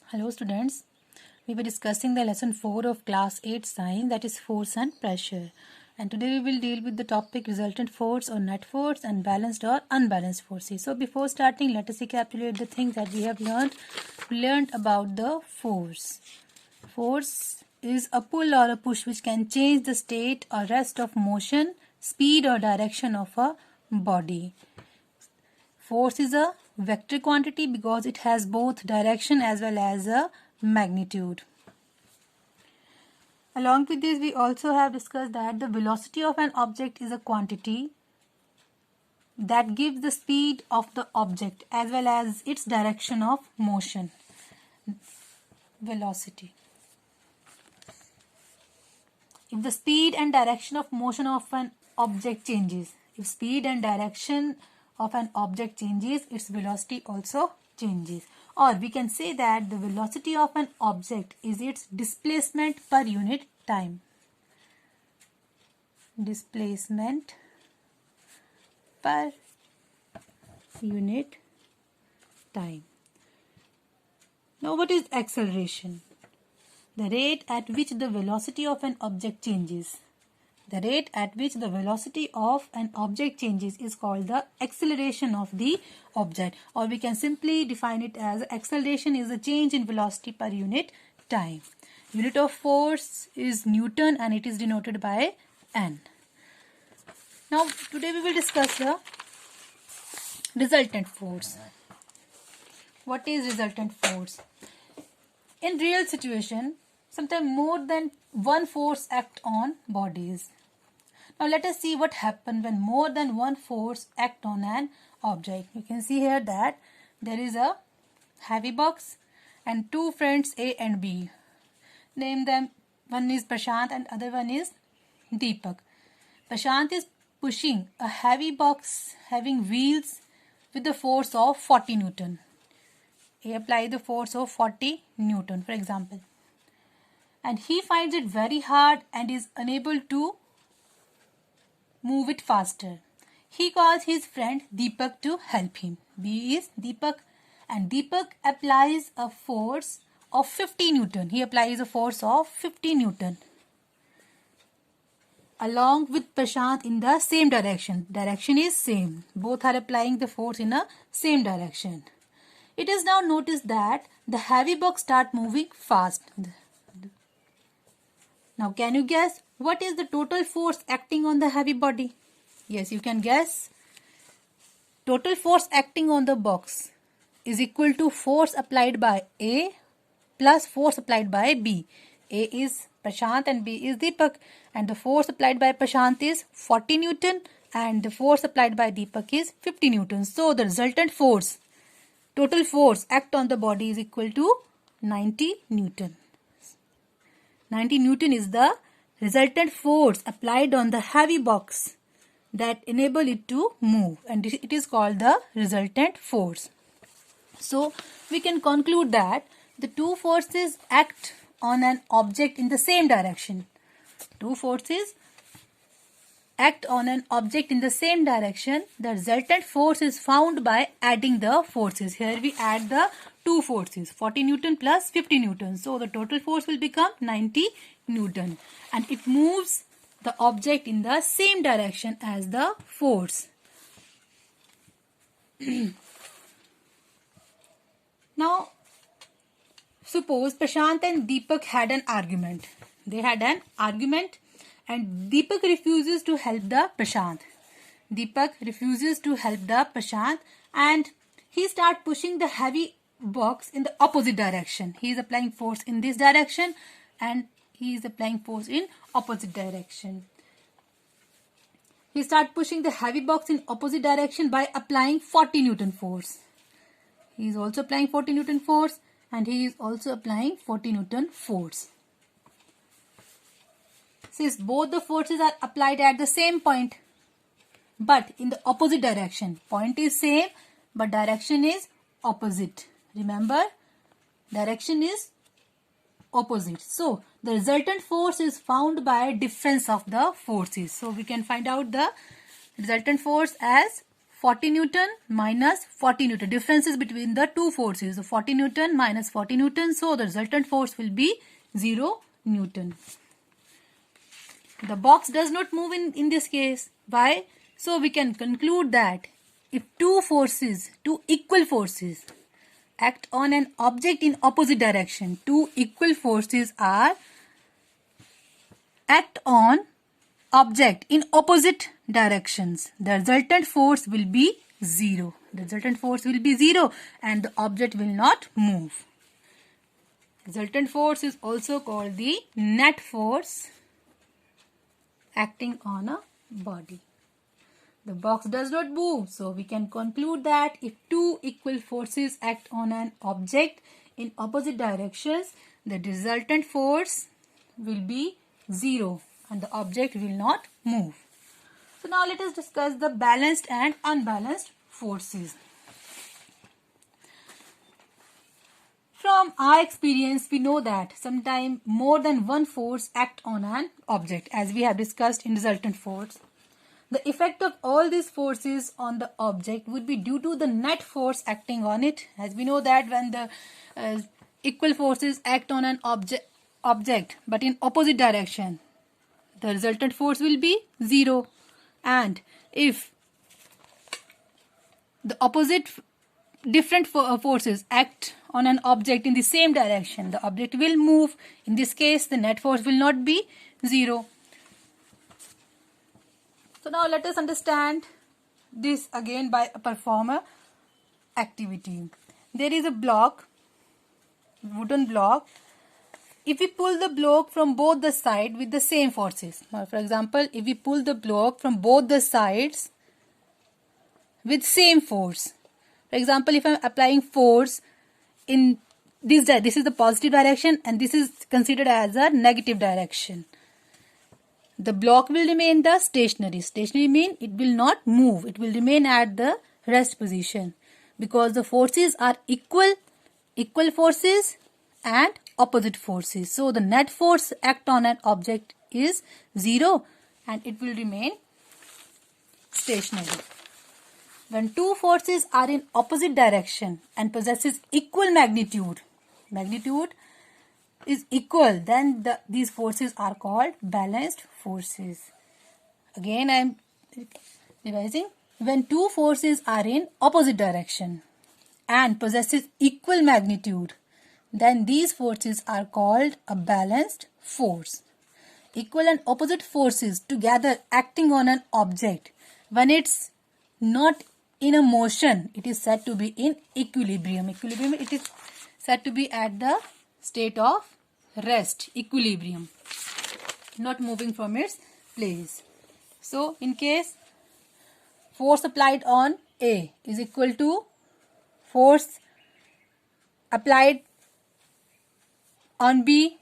Hello students, we were discussing the lesson 4 of class 8 science, that is force and pressure, and today we will deal with the topic resultant force or net force and balanced or unbalanced forces. So before starting, let us recapitulate the things that we have learned. We learned about the force. Force is a pull or a push which can change the state or rest of motion, speed or direction of a body. Force is a vector quantity because it has both direction as well as a magnitude. Along with this, we also have discussed that the velocity of an object is a quantity that gives the speed of the object as well as its direction of motion. Velocity. If the speed and direction of motion of an object changes, if speed and direction of an object changes, its velocity also changes. Or we can say that the velocity of an object is its displacement per unit time. Displacement per unit time. Now what is acceleration? The rate at which the velocity of an object changes. The rate at which the velocity of an object changes is called the acceleration of the object, or we can simply define it as acceleration is a change in velocity per unit time. Unit of force is Newton and it is denoted by N. Now today we will discuss the resultant force. What is resultant force? In real situation, sometimes more than one force act on bodies. Now let us see what happens when more than one force act on an object. You can see here that there is a heavy box and two friends A and B. Name them. One is Prashant and other one is Deepak. Prashant is pushing a heavy box having wheels with the force of 40 Newton. He applies the force of 40 Newton, for example. And he finds it very hard and is unable to move it faster. He calls his friend Deepak to help him. B is Deepak, and Deepak applies a force of 50 Newton. He applies a force of 50 Newton along with Prashant in the same direction. Direction is same. Both are applying the force in a same direction. It is now noticed that the heavy box start moving fast. Now can you guess what is the total force acting on the heavy body? Yes, you can guess. Total force acting on the box is equal to force applied by A plus force applied by B. A is Prashant and B is Deepak, and the force applied by Prashant is 40 Newton and the force applied by Deepak is 50 Newton. So the resultant force, total force act on the body is equal to 90 Newton. 90 Newton is the resultant force applied on the heavy box that enable it to move, and it is called the resultant force. So we can conclude that the two forces act on an object in the same direction. Two forces act on an object in the same direction. The resultant force is found by adding the forces. Here we add the two forces, 40 Newton plus 50 Newton. So the total force will become 90 Newton, and it moves the object in the same direction as the force. Now suppose Prashant and Deepak had an argument. They had an argument and Deepak refuses to help the Prashant. Deepak refuses to help the Prashant and he starts pushing the heavy box in the opposite direction. He is applying force in this direction and he is applying force in opposite direction. He starts pushing the heavy box in opposite direction by applying 40 Newton force. He is also applying 40 Newton force and he is also applying 40 Newton force. Since both the forces are applied at the same point but in the opposite direction. Point is same but direction is opposite. Remember, direction is opposite. So the resultant force is found by difference of the forces. So we can find out the resultant force as 40 Newton minus 40 Newton. Differences between the two forces. So 40 Newton minus 40 Newton. So the resultant force will be 0 Newton. The box does not move in this case. Why? So we can conclude that if two equal forces act on an object in opposite direction, two equal forces act on object in opposite directions, the resultant force will be 0. The resultant force will be 0 and the object will not move. Resultant force is also called the net force acting on a body. The box does not move, so we can conclude that if two equal forces act on an object in opposite directions, the resultant force will be 0 and the object will not move. So now let us discuss the balanced and unbalanced forces. From our experience, we know that sometimes more than one force act on an object, as we have discussed in resultant force. The effect of all these forces on the object would be due to the net force acting on it. As we know that when the equal forces act on an object but in opposite direction, the resultant force will be 0. And if the different forces act on an object in the same direction, the object will move. In this case, the net force will not be 0. So now let us understand this again by a performer activity. There is a block, wooden block. If we pull the block from both the sides with the same forces, for example, if we pull the block from both the sides with same force, for example, if I am applying force in this is the positive direction and this is considered as a negative direction, the block will remain the stationary. Stationary means it will not move. It will remain at the rest position because the forces are equal forces and opposite forces. So the net force act on an object is 0 and it will remain stationary. When two forces are in opposite direction and possesses equal magnitude is equal, then these forces are called balanced forces. Again, I am revising. When two forces are in opposite direction and possesses equal magnitude, then these forces are called a balanced force. Equal and opposite forces together acting on an object, when it's not in a motion, it is said to be in equilibrium. Equilibrium, it is said to be at the state of rest, equilibrium, not moving from its place. So in case force applied on A is equal to force applied on B,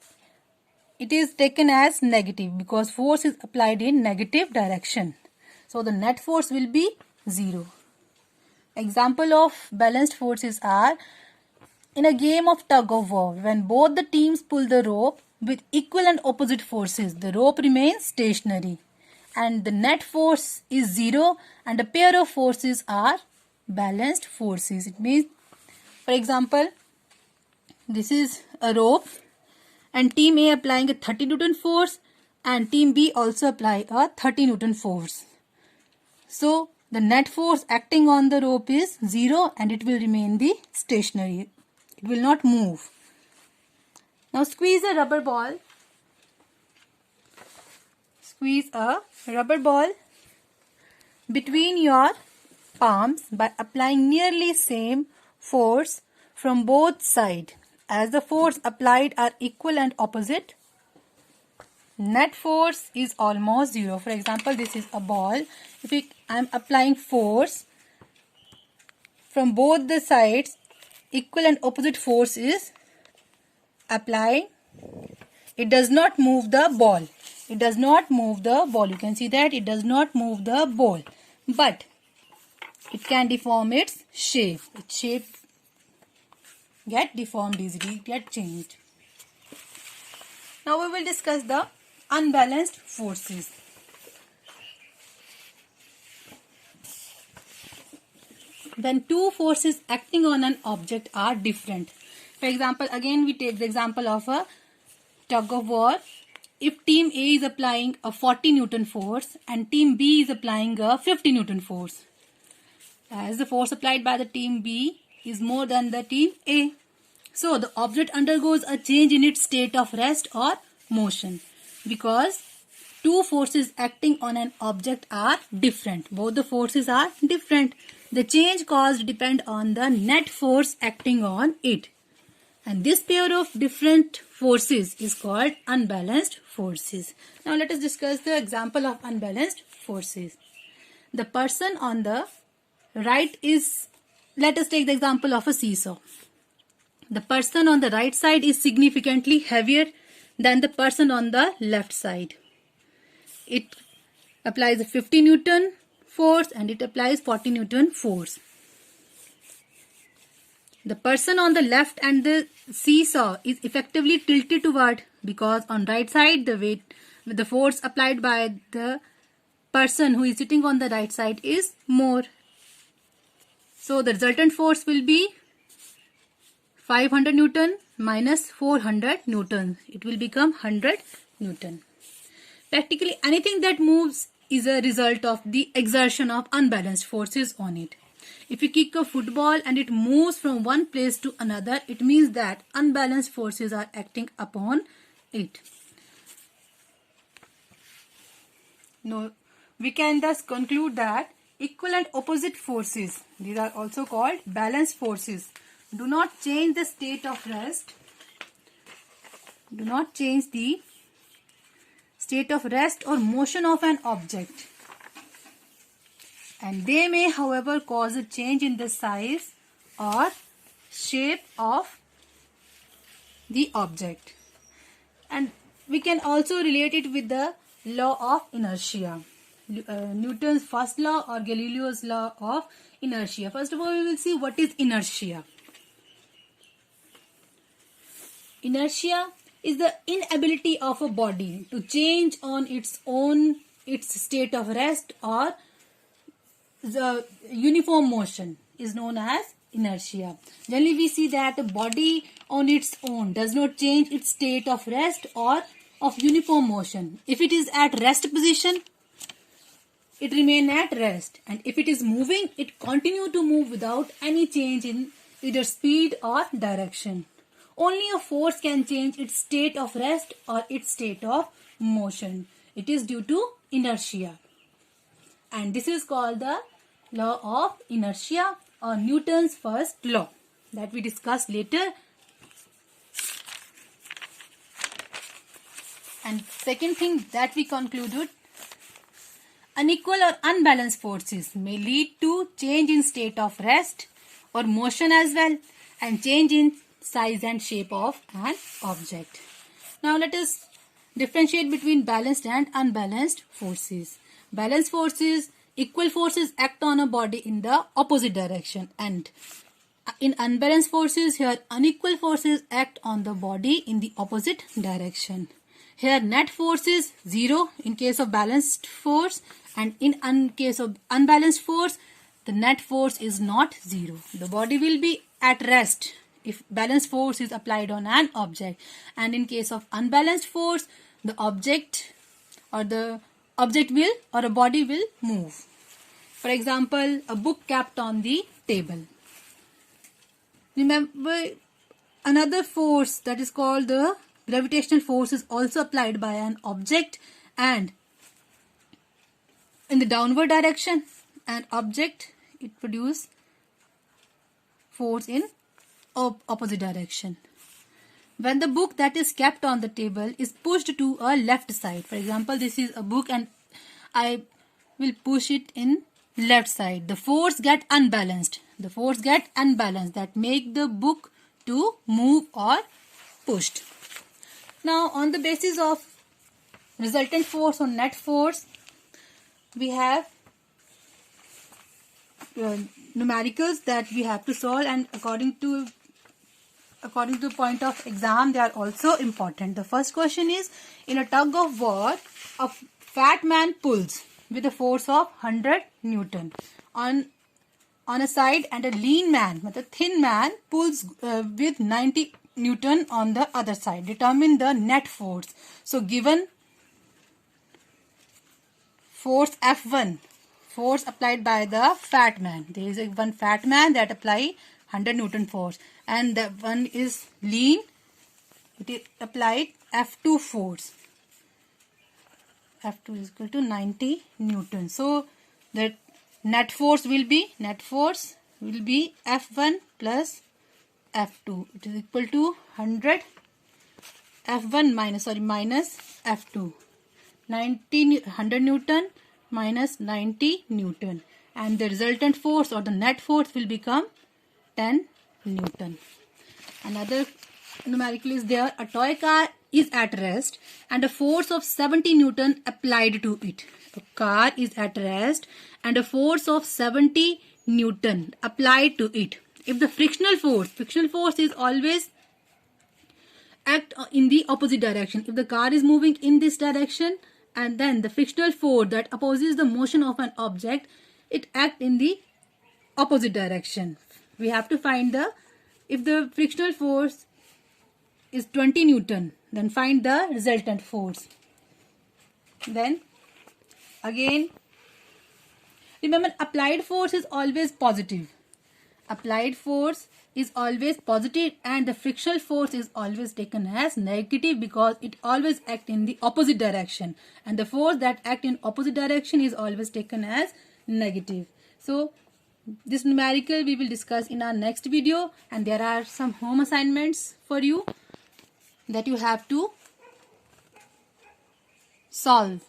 it is taken as negative because force is applied in negative direction. So the net force will be 0. Example of balanced forces are in a game of tug of war. When both the teams pull the rope with equal and opposite forces, the rope remains stationary and the net force is 0 and a pair of forces are balanced forces. It means, for example, this is a rope and team A applying a 30 Newton force and team B also apply a 30 Newton force. So the net force acting on the rope is 0 and it will remain the stationary. It will not move. Now squeeze a rubber ball. Squeeze a rubber ball between your palms by applying nearly same force from both sides. As the force applied are equal and opposite, net force is almost 0. For example, this is a ball. If I am applying force from both the sides, equal and opposite force is applied. It does not move the ball. It does not move the ball. You can see that it does not move the ball. But it can deform its shape. Its shape get deformed easily, get changed. Now we will discuss the unbalanced forces. when two forces acting on an object are different. For example, again we take the example of a tug of war. If team A is applying a 40 Newton force and team B is applying a 50 Newton force, as the force applied by the team B is more than the team A, so the object undergoes a change in its state of rest or motion because two forces acting on an object are different. Both the forces are different. The change caused depend on the net force acting on it. And this pair of different forces is called unbalanced forces. Now let us discuss the example of unbalanced forces. The person on the right is, let us take the example of a seesaw. The person on the right side is significantly heavier than the person on the left side. It applies a 50 Newton force and it applies 40 Newton force. The person on the left and the seesaw is effectively tilted toward, because on right side the weight, the force applied by the person who is sitting on the right side is more. So the resultant force will be 500 Newton minus 400 Newton. It will become 100 Newton. Practically anything that moves is a result of the exertion of unbalanced forces on it. If you kick a football and it moves from one place to another, it means that unbalanced forces are acting upon it. Now, we can thus conclude that equal and opposite forces, these are also called balanced forces, do not change the state of rest, do not change the state of rest or motion of an object. And they may, however, cause a change in the size or shape of the object. And we can also relate it with the law of inertia. Newton's first law or Galileo's law of inertia. First of all, we will see what is inertia. Inertia is the inability of a body to change on its own its state of rest or the uniform motion is known as inertia. Generally we see that a body on its own does not change its state of rest or of uniform motion. If it is at rest position, it remains at rest, and if it is moving, it continues to move without any change in either speed or direction. Only a force can change its state of rest or its state of motion. It is due to inertia. And this is called the law of inertia or Newton's first law that we discussed later. And second thing that we concluded, unequal or unbalanced forces may lead to change in state of rest or motion as well, and change in size and shape of an object. Now let us differentiate between balanced and unbalanced forces. Balanced forces, equal forces act on a body in the opposite direction, and in unbalanced forces, here unequal forces act on the body in the opposite direction. Here net force is 0 in case of balanced force, and in case of unbalanced force, the net force is not 0. The body will be at rest if balanced force is applied on an object, and in case of unbalanced force, the object or the object will or a body will move. For example, a book kept on the table. Remember, another force that is called the gravitational force is also applied by an object, and in the downward direction, an object, it produces force in opposite direction. When the book that is kept on the table is pushed to a left side, for example, this is a book and I will push it in left side, the force get unbalanced. The force get unbalanced that make the book to move or pushed. Now on the basis of resultant force or net force, we have numericals that we have to solve, and according to the point of exam, they are also important. The first question is, in a tug of war, a fat man pulls with a force of 100 Newton on on a side and a lean man, मतलब thin man, pulls with 90 Newton on the other side. Determine the net force. So given force F1, force applied by the fat man. There is one fat man that apply 100 Newton force, and the one is lean. It is applied F2 force. F2 is equal to 90 Newton. So that net force will be F1 plus F2. It is equal to 100 F1 minus F2. 100 Newton minus 90 Newton, and the resultant force or the net force will become 10 Newton. Another numerical is there. A toy car is at rest and a force of 70 Newton applied to it. A car is at rest and a force of 70 Newton applied to it. If the frictional force is always act in the opposite direction. If the car is moving in this direction, and then the frictional force that opposes the motion of an object, it acts in the opposite direction. We have to find if the frictional force is 20 Newton, then find the resultant force. Then again, remember, applied force is always positive. Applied force is always positive, and the frictional force is always taken as negative because it always acts in the opposite direction, and the force that acts in opposite direction is always taken as negative. So this numerical we will discuss in our next video, and there are some home assignments for you that you have to solve.